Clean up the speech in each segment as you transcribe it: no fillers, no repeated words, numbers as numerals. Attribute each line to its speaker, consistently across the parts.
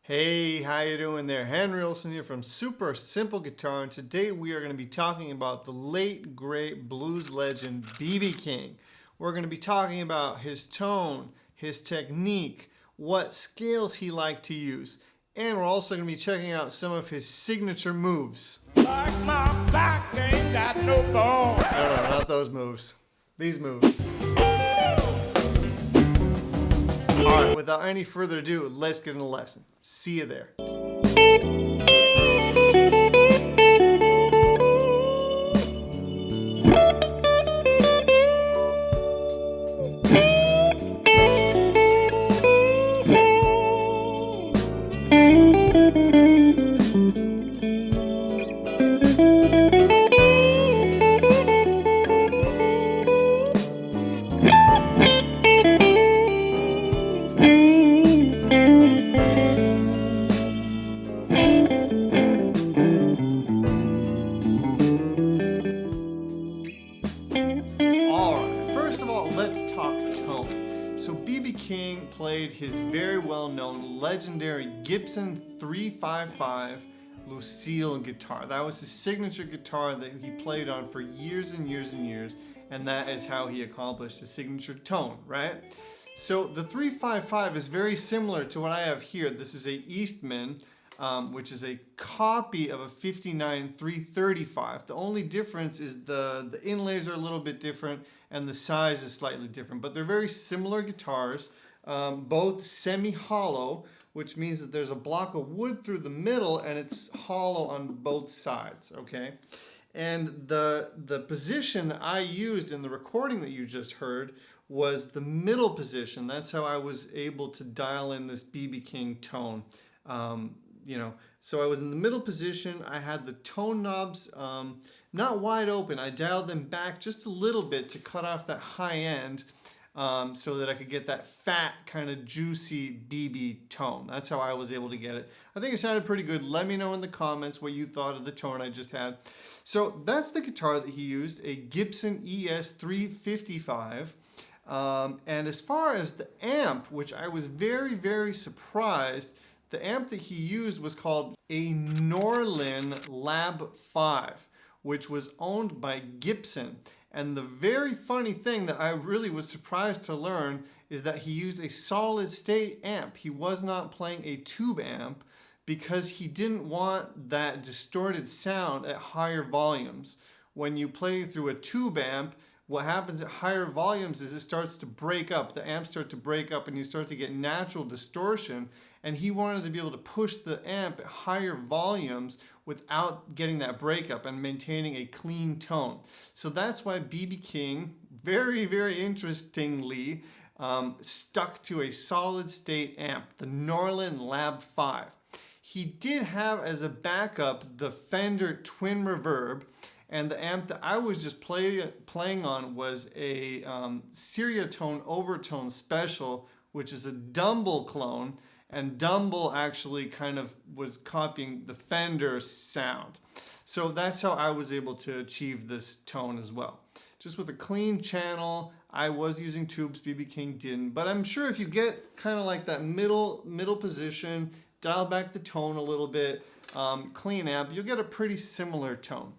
Speaker 1: Hey, how you doing there? Henry Olsen here from Super Simple Guitar, and today we are going to be talking about the late great blues legend B.B. King. We're going to be talking about his tone, his technique, what scales he liked to use, and we're also going to be checking out some of his signature moves.
Speaker 2: Like my back ain't got no bone.
Speaker 1: No, not those moves. These moves. Alright, without any further ado, let's get into the lesson. See you there. Let's talk tone. So B.B. King played his very well-known legendary Gibson 355 Lucille guitar. That was his signature guitar that he played on for years and years and years, and that is how he accomplished his signature tone, right? So the 355 is very similar to what I have here. This is a Eastman, which is a copy of a 59 335. The only difference is the inlays are a little bit different and the size is slightly different, but they're very similar guitars, both semi-hollow, which means that there's a block of wood through the middle and it's hollow on both sides, okay? And the position that I used in the recording that you just heard was the middle position. That's how I was able to dial in this B.B. King tone. So I was in the middle position. I had the tone knobs not wide open. I dialed them back just a little bit to cut off that high end so that I could get that fat kind of juicy BB tone. That's how I was able to get it. I think it sounded pretty good. Let me know in the comments what you thought of the tone I just had. So that's the guitar that he used, a Gibson ES 355. And as far as the amp, which I was very, very surprised, the amp that he used was called a Norlin Lab 5, which was owned by Gibson. And the very funny thing that I really was surprised to learn is that he used a solid state amp. He was not playing a tube amp because he didn't want that distorted sound at higher volumes. When you play through a tube amp, what happens at higher volumes is it starts to break up. The amps start to break up and you start to get natural distortion. And he wanted to be able to push the amp at higher volumes without getting that breakup and maintaining a clean tone. So that's why B.B. King, very, very interestingly, stuck to a solid state amp, the Norlin Lab 5. He did have as a backup the Fender Twin Reverb, and the amp that I was just playing on was a Seriatone Overtone Special, which is a Dumble clone, and Dumble actually kind of was copying the Fender sound. So that's how I was able to achieve this tone as well. Just with a clean channel. I was using tubes, B.B. King didn't, but I'm sure if you get kind of like that middle position, dial back the tone a little bit, clean amp, you'll get a pretty similar tone.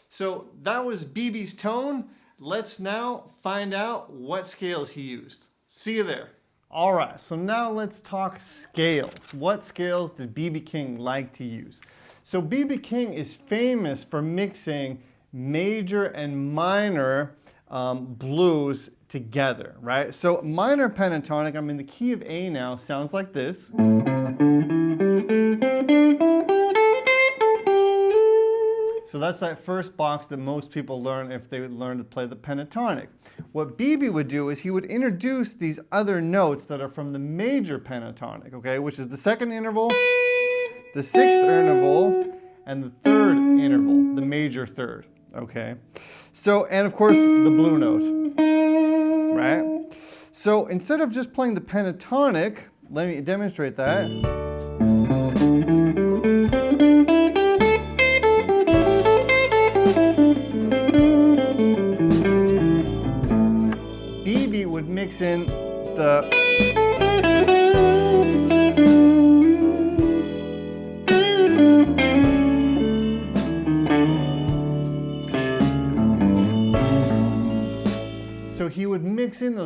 Speaker 1: So that was B.B.'s tone. Let's now find out what scales he used. See you there. All right, so now let's talk scales. What scales did B.B. King like to use? So B.B. King is famous for mixing major and minor blues together, right? So minor pentatonic, I'm in the key of A now, sounds like this. So that's that first box that most people learn if they would learn to play the pentatonic. What B.B. would do is he would introduce these other notes that are from the major pentatonic, okay, which is the second interval, the sixth interval, and the third interval, the major third, okay? So, and of course, the blue note, right? So instead of just playing the pentatonic, let me demonstrate that. B.B. would mix in the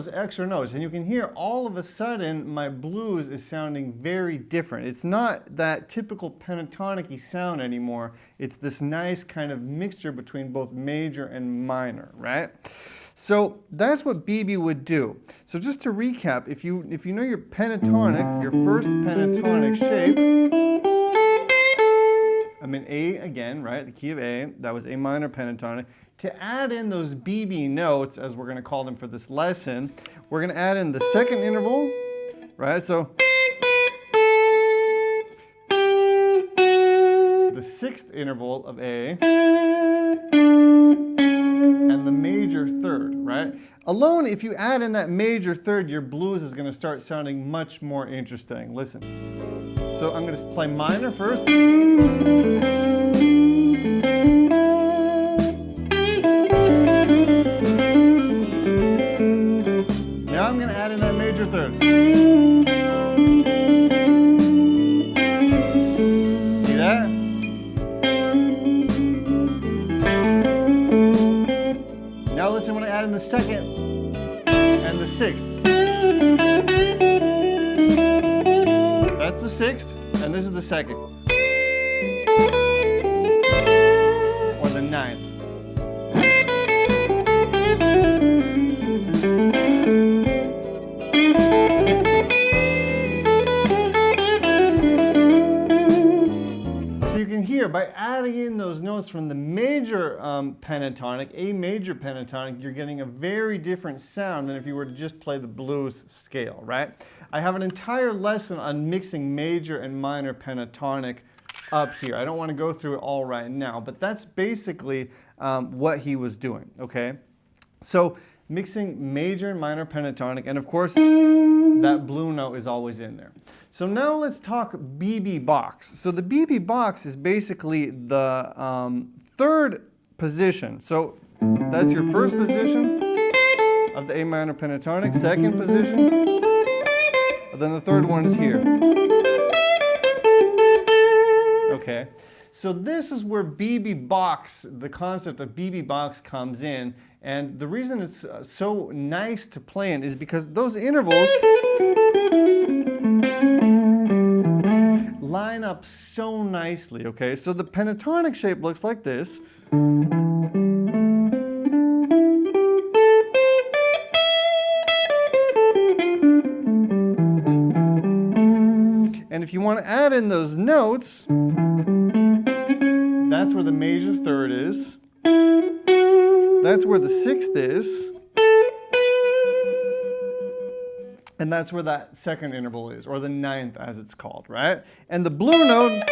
Speaker 1: those extra notes, and you can hear all of a sudden my blues is sounding very different. It's not that typical pentatonic-y sound anymore. It's this nice kind of mixture between both major and minor, right? So that's what BB would do. So just to recap, if you know your pentatonic, your first pentatonic shape, I'm in A again, right? The key of A. That was A minor pentatonic. To add in those BB notes, as we're going to call them for this lesson, we're going to add in the second interval, right? So the sixth interval of A and the major third, right? Alone, if you add in that major third, your blues is going to start sounding much more interesting. Listen. So I'm going to play minor first. Now I'm going to add in that major third. See that? Now listen when I add in the second and the sixth. That's the sixth, and this is the second. Or the ninth. So you can hear by adding in those notes from the major pentatonic, A major pentatonic, you're getting a very different sound than if you were to just play the blues scale, right? I have an entire lesson on mixing major and minor pentatonic up here. I don't want to go through it all right now, but that's basically what he was doing, okay? So mixing major and minor pentatonic, and of course, that blue note is always in there. So now let's talk BB box. So the BB box is basically the third position. So that's your first position of the A minor pentatonic, second position, and then the third one is here. Okay, so this is where BB box, the concept of BB box comes in, and the reason it's so nice to play in is because those intervals line up so nicely, okay? So the pentatonic shape looks like this. And if you want to add in those notes, that's where the major third is. That's where the sixth is. And that's where that second interval is, or the ninth as it's called, right? And the blue note,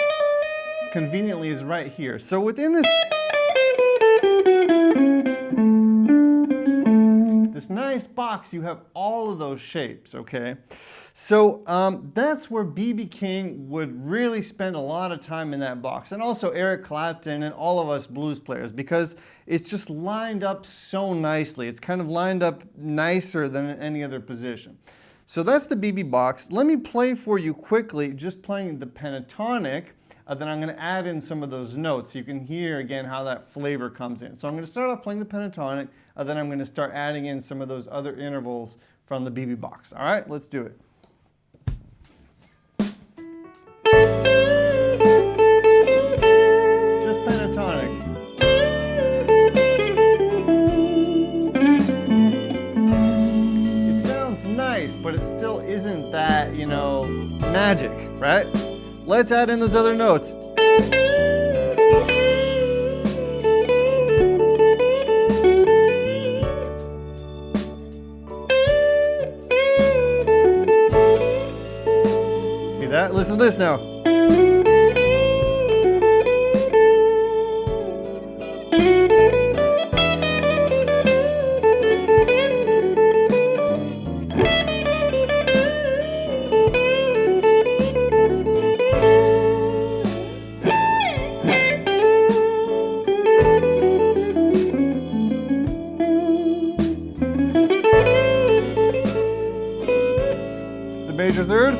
Speaker 1: conveniently, is right here. So within this nice box, you have all of those shapes, okay? So that's where B.B. King would really spend a lot of time in that box, and also Eric Clapton and all of us blues players, because it's just lined up so nicely. It's kind of lined up nicer than in any other position. So that's the BB box. Let me play for you quickly, just playing the pentatonic, then I'm going to add in some of those notes so you can hear again how that flavor comes in. So I'm going to start off playing the pentatonic, then I'm going to start adding in some of those other intervals from the BB box. All right, let's do it. Just pentatonic. Nice, but it still isn't that, you know, magic, right? Let's add in those other notes. See that? Listen to this now. Major third.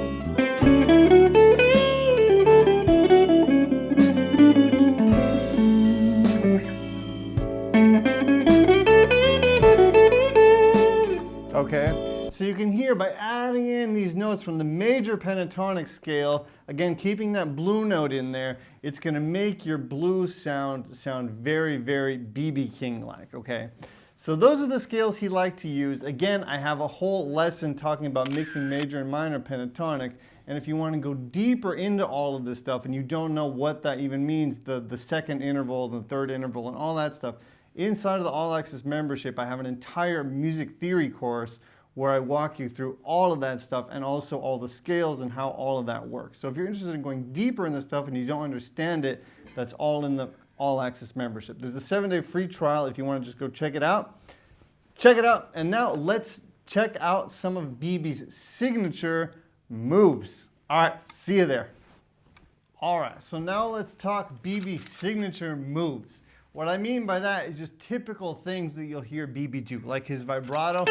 Speaker 1: you can hear by adding in these notes from the major pentatonic scale, again, keeping that blue note in there, it's going to make your blues sound very, very B.B. King-like, okay? So those are the scales he liked to use. Again, I have a whole lesson talking about mixing major and minor pentatonic, and if you want to go deeper into all of this stuff and you don't know what that even means, the second interval, the third interval, and all that stuff, inside of the All Access membership, I have an entire music theory course where I walk you through all of that stuff and also all the scales and how all of that works. So if you're interested in going deeper in this stuff and you don't understand it, that's all in the All Access membership. There's a 7-day free trial if you want to just go check it out. Check it out. And now let's check out some of BB's signature moves. All right, see you there. All right, so now let's talk BB's signature moves. What I mean by that is just typical things that you'll hear BB do, like his vibrato,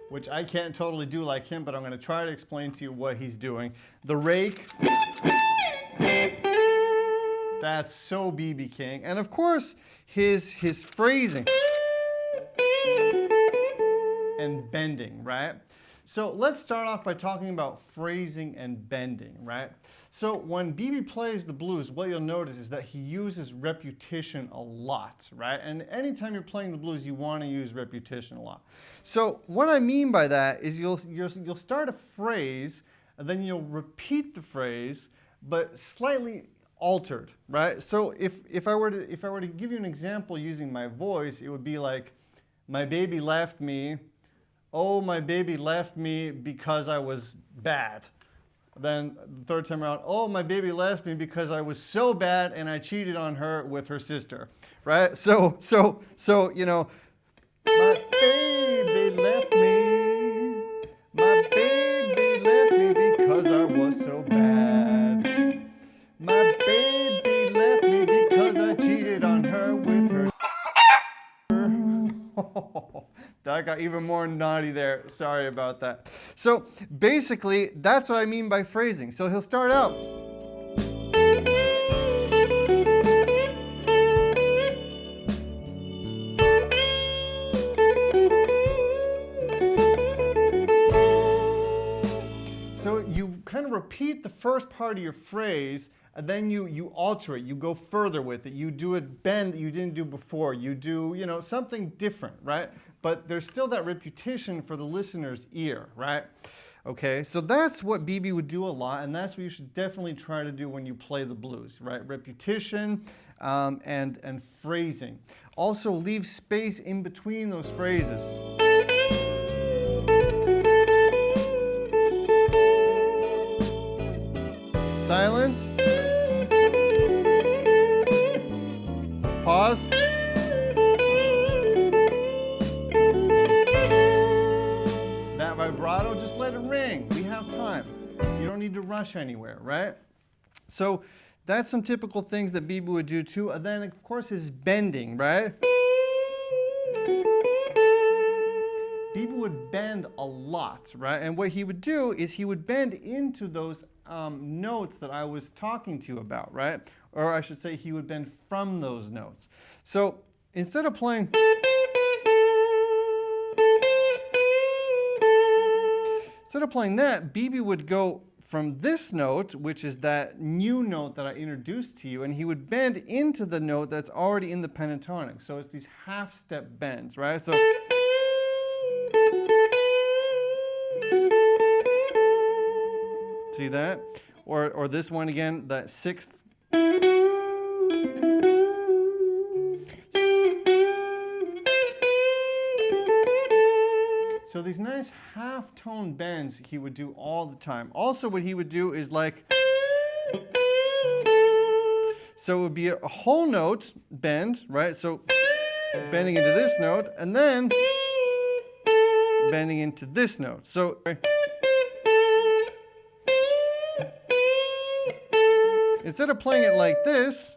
Speaker 1: which I can't totally do like him, but I'm going to try to explain to you what he's doing. The rake, that's so BB King. And of course, his phrasing and bending, right? So let's start off by talking about phrasing and bending, right? So when BB plays the blues, what you'll notice is that he uses repetition a lot, right? And anytime you're playing the blues, you want to use repetition a lot. So what I mean by that is you'll start a phrase, and then you'll repeat the phrase, but slightly altered, right? So if I were to give you an example using my voice, it would be like, my baby left me. Oh, my baby left me because I was bad. Then the third time around, oh, my baby left me because I was so bad and I cheated on her with her sister, right? So you know, my baby left me. My baby left me because I was so bad. My baby left me because I cheated on her with her. That got even more naughty there. Sorry about that. So basically, that's what I mean by phrasing. So he'll start out. So you kind of repeat the first part of your phrase, and then you alter it. You go further with it. You do a bend that you didn't do before. You do, you know, something different, right? But there's still that repetition for the listener's ear, right? Okay, so that's what BB would do a lot, and that's what you should definitely try to do when you play the blues, right? Repetition and phrasing. Also, leave space in between those phrases. Silence. Pause. That vibrato, just let it ring. We have time. You don't need to rush anywhere, right? So that's some typical things that BB would do too. And then, of course, his bending, right? BB would bend a lot, right? And what he would do is he would bend into those notes that I was talking to you about, right? Or I should say he would bend from those notes. So instead of playing that, BB would go from this note, which is that new note that I introduced to you, and he would bend into the note that's already in the pentatonic. So it's these half-step bends, right? So see that? Or this one again, that sixth. So these nice half-tone bends he would do all the time. Also what he would do is like, so it would be a whole note bend, right? So bending into this note, and then bending into this note. So instead of playing it like this,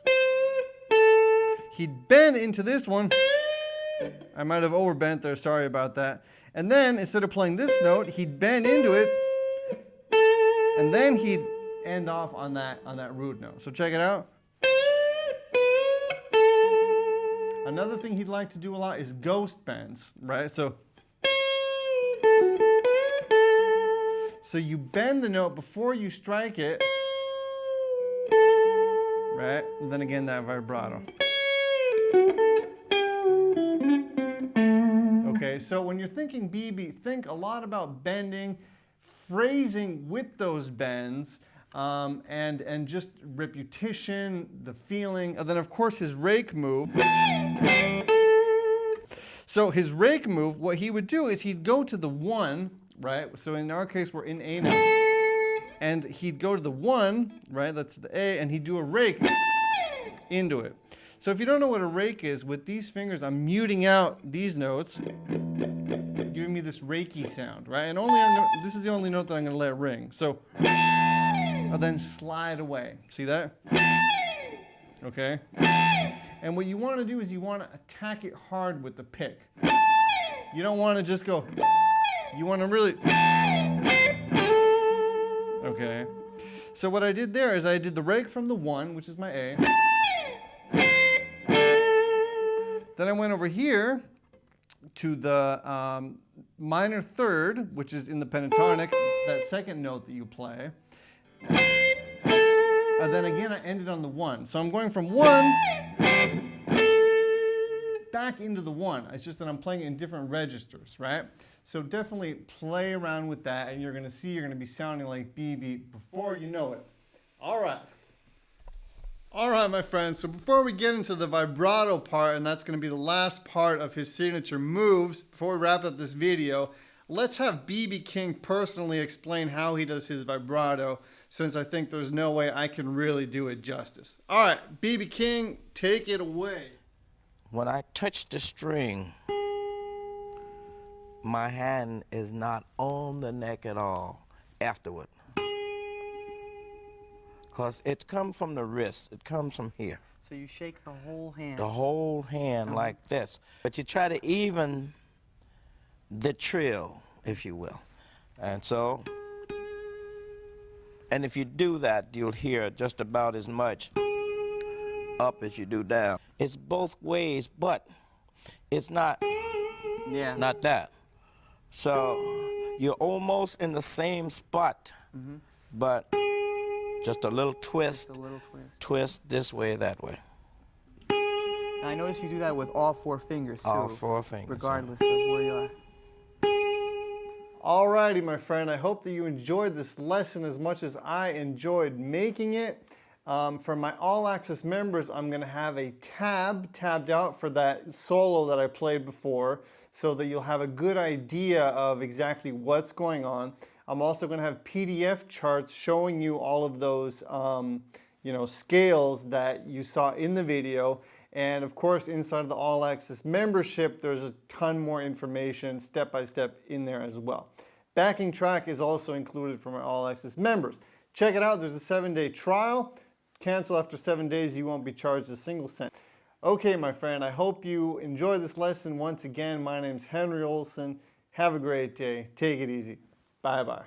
Speaker 1: he'd bend into this one. I might have overbent there, sorry about that. And then instead of playing this note, he'd bend into it, and then he'd end off on that root note. So check it out. Another thing he'd like to do a lot is ghost bends, right? So So you bend the note before you strike it, right? And then again, that vibrato. Okay, so when you're thinking BB, think a lot about bending, phrasing with those bends, and just repetition, the feeling, and then of course his rake move. So his rake move, what he would do is he'd go to the 1, right? So in our case, we're in A now. And he'd go to the 1, right? That's the A, and he'd do a rake into it. So if you don't know what a rake is, with these fingers, I'm muting out these notes, giving me this reiki sound, right? And this is the only note that I'm gonna let ring. So I'll then slide away. See that? Okay? And what you want to do is you want to attack it hard with the pick. You don't want to just go, you want to really, okay. So what I did there is I did the rake from the 1, which is my A. Then I went over here to the minor 3rd, which is in the pentatonic, that second note that you play. And then again, I ended on the 1. So I'm going from 1 back into the 1. It's just that I'm playing it in different registers, right? So definitely play around with that, and you're going to see you're going to be sounding like BB before you know it. All right. All right, my friends. So before we get into the vibrato part, and that's going to be the last part of his signature moves, before we wrap up this video, let's have BB King personally explain how he does his vibrato, since I think there's no way I can really do it justice. All right, BB King, take it away.
Speaker 3: When I touch the string, my hand is not on the neck at all afterward. Because it comes from the wrist, it comes from here.
Speaker 4: So you shake the whole hand.
Speaker 3: The whole hand like this. But you try to even the trill, if you will. And so, and if you do that, you'll hear just about as much up as you do down. It's both ways, but it's not, not that. So you're almost in the same spot, but just a little twist, twist this way, that way.
Speaker 4: Now, I notice you do that with all 4 fingers, too.
Speaker 3: All 4 fingers.
Speaker 4: Regardless of where you are.
Speaker 1: Alrighty, my friend, I hope that you enjoyed this lesson as much as I enjoyed making it. For my All Access members, I'm going to have a tabbed out for that solo that I played before, so that you'll have a good idea of exactly what's going on. I'm also going to have PDF charts showing you all of those scales that you saw in the video. And of course, inside of the All Access membership, there's a ton more information step by step in there as well. Backing track is also included for my All Access members. Check it out. There's a 7-day trial. Cancel after 7 days, you won't be charged a single cent. Okay, my friend, I hope you enjoyed this lesson. Once again, my name's Henry Olsen. Have a great day. Take it easy. Bye-bye.